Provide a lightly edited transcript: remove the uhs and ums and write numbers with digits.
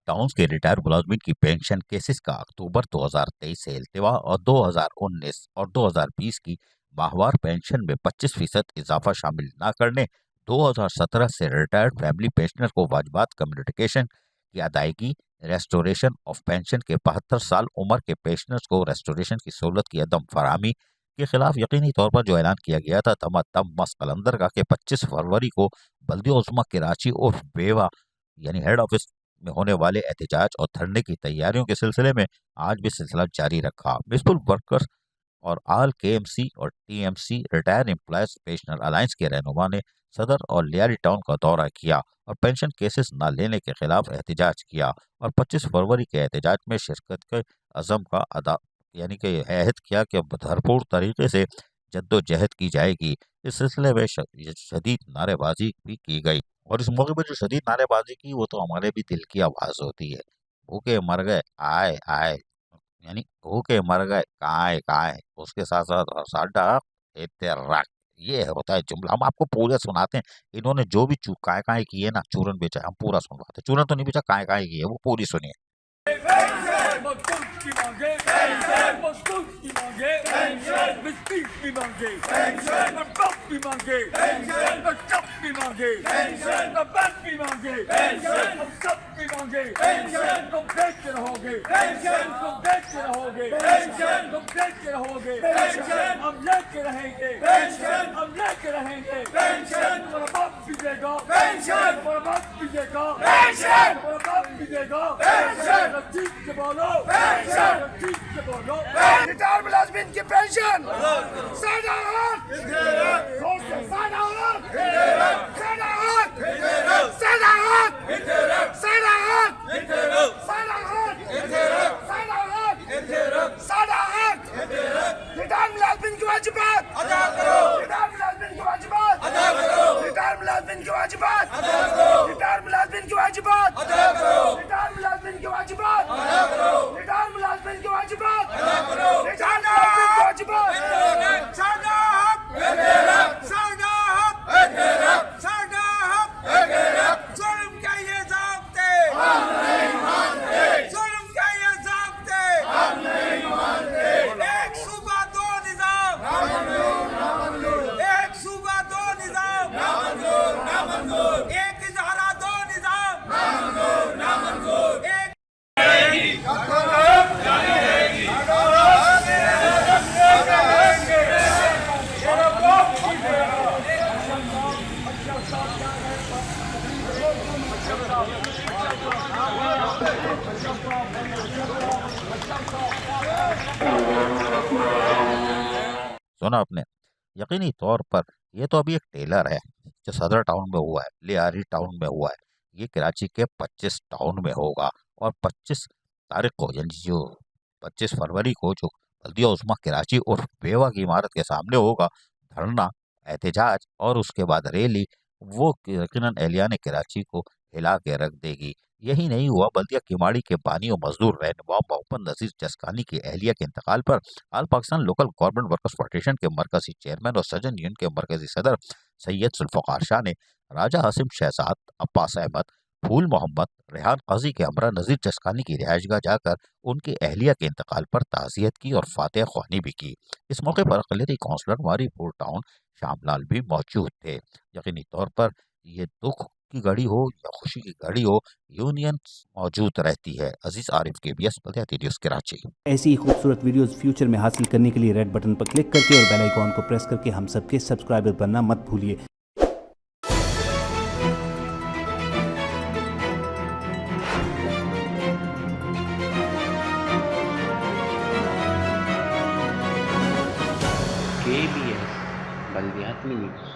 Towns के retired मुलाजमीन की pension cases का अक्टूबर 2023 से इल्तिवा और 2019 और 2020 की माहवार पेंशन में 25% इजाफा शामिल न करने, 2017 से रिटायर्ड फैमिली पेंशनर को वाजिबात कम्युनिकेशन की अदायगी, रेस्टोरेशन ऑफ पेंशन के 72 साल उम्र के पेंशनर्स को रेस्टोरेशन की सहूलत की अदम फराहमी के खिलाफ यकीनी तौर पर जो ऐलान किया गया था तम मस कलंदर का कि 25 फरवरी को बल्दिया उस्मा कराची और बेवा यानी हेड ऑफिस में होने वाले एहतजाज और धरने की तैयारियों के सिलसिले में आज भी सिलसिला जारी रखा। म्युनिसिपल वर्कर्स और आल केएमसी और TMC retire employees pensioner alliance के रहनुमा ने सदर और लियारी टाउन का दौरा किया और पेंशन केसेस न लेने के खिलाफ एहतजाज किया और 25 फरवरी के एहतजाज में शिरकत के अज़म का अदा यानी कि अहद किया कि भरपूर तरीके से जद्दोजहद की जाएगी। इस सिलसिले में शदीद नारेबाजी भी की गई और इस मौके पर जो शदीद नारेबाजी की वो तो हमारे भी दिल की आवाज़ होती है। भूखे मर गए आए आए, यानी भूखे मर गए काए काए, उसके साथ साथ साडा इत्तेराक, ये होता है जुमला। हम आपको पूरे सुनाते हैं, इन्होंने जो भी काय काय की है ना, चूरन बेचा, हम पूरा सुनवाते। चूरन तो नहीं बेचा, काय काय की है वो पूरी सुनिए। मजदूर की मांगे मजदूर की मांगे मिस्त्री की मांगे बाप की मांगे चप की मांगे बैंक की मांगे हम सब की मांगे तुम देखते रहोगे तुम देखते रहोगे तुम देखते रहोगे हम लेके रहेंगे हम लेके रहेंगे तुम्हारा बाप भी देगा तुम्हारा बाप भी देगा तुम्हारा बाप भी देगा ठीक से बोलो ठीक से बोलो रिटायर मुलाजमीन की पेंशन रिटायर मुलाजमीन की वाजिबात अदा करो रिटायर मुलाजमीन की वाजिबात अदा करो रिटायर मुलाजमीन की वाजिबात अदा करो रिटायर मुलाजमीन की वाजिबात अदा करो रिटायर मुलाजमीन की वाजिबात अदा करो रिटायर मुलाजमीन की वाजिबात अदा करो रिटायर मुलाजमीन की वाजिबात साडा हक साडा हक जुल्म के ये ज़ाब्ते हम नहीं मानते जुल्म के ये ज़ाब्ते हम नहीं मानते एक सूबा दो निज़ाम एक सूबा दो निज़ाम एक इजहारा दो निज़ाम एक सुना आपने। यकीनी तौर पर ये तो अभी एक टेलर है जो सदर टाउन में हुआ है, लियारी टाउन में हुआ है, ये कराची के 25 टाउन में होगा और 25 तारीख को यानी जो 25 फरवरी को जो बल्दिया उस्मा कराची और बेवा की इमारत के सामने होगा धरना, एहतजाज और उसके बाद रैली, वो यकीनन एहलिया ने कराची को हिला के रख देगी। यही नहीं हुआ, बल्दिया किमाड़ी के बानी और मजदूर रहनुमा मोहम्मद नजीर जसकानी की एहलिया के इंतकाल पर all Pakistan local government workers federation के मरकजी चेयरमैन और सजन यूनियन के मरकजी सदर सैयद जुल्फ़कार शाह ने राजा हासिम शहजाद, अब्बास अहमद, फूल मोहम्मद, रेहान काजी के हमरा नजीर जसकानी की रिहाइशगाह जाकर उनकी एहलिया के इंतकाल पर ताज़ियत की और फातिहा ख्वानी भी की। इस मौके पर अक़लियती काउंसलर वारीपुर टाउन श्यामलाल भी मौजूद थे। यकीनी तौर पर ये दुख की घड़ी हो या खुशी की घड़ी हो, यूनियन मौजूद रहती है। अजीज आरिफ KBS बल्दियाती न्यूज़ कराची। ऐसी ही खूबसूरत वीडियोस फ्यूचर में हासिल करने के लिए रेड बटन पर क्लिक करके और बेल आइकॉन को प्रेस करके हम सबके सब्सक्राइबर बनना मत भूलिए। KBS बल्दियाती न्यूज़।